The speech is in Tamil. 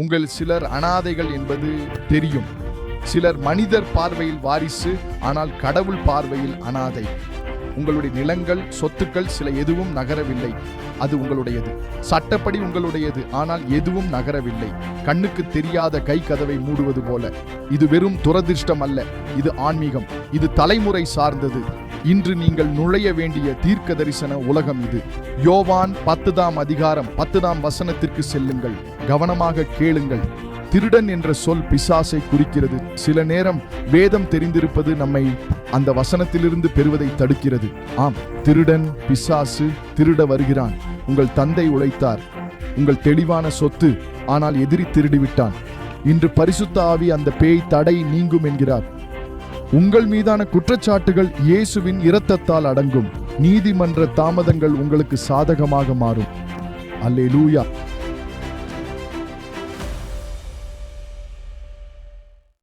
உங்கள் சிலர் அனாதைகள் என்பது தெரியும். சிலர் மனிதர் பார்வையில் வாரிசு, ஆனால் கடவுள் பார்வையில் அனாதை. உங்களுடைய நிலங்கள், சொத்துக்கள் சில எதுவும் நகரவில்லை. அது உங்களுடையது, சட்டப்படி உங்களுடையது. ஆனால் எதுவும் நகரவில்லை. கண்ணுக்கு தெரியாத கை கதவை மூடுவது போல. இது வெறும் துரதிர்ஷ்டம் அல்ல, இது ஆன்மீகம். இது தலைமுறை சார்ந்தது. இன்று நீங்கள் நுழைய வேண்டிய தீர்க்க தரிசன உலகம் இது. யோவான் 10ஆம் அதிகாரம் 10ஆம் வசனத்திற்கு செல்லுங்கள். கவனமாக கேளுங்கள். திருடன் என்ற சொல் பிசாசை குறிக்கிறது. சில நேரம் வேதம் தெரிந்திருப்பது நம்மை அந்த வசனத்திலிருந்து பெறுவதை தடுக்கிறது. ஆம், திருடன் பிசாசு திருட வருகிறான். உங்கள் தந்தை உழைத்தார், உங்கள் தெளிவான சொத்து. ஆனால் எதிரி திருடிவிட்டான். இன்று பரிசுத்த ஆவி அந்த பேய் தடை நீங்கும் என்கிறார். உங்கள் மீதான குற்றச்சாட்டுகள் இயேசுவின் இரத்தத்தால் அடங்கும். நீதிமன்ற தாமதங்கள் உங்களுக்கு சாதகமாக மாறும். அல்லேலூயா.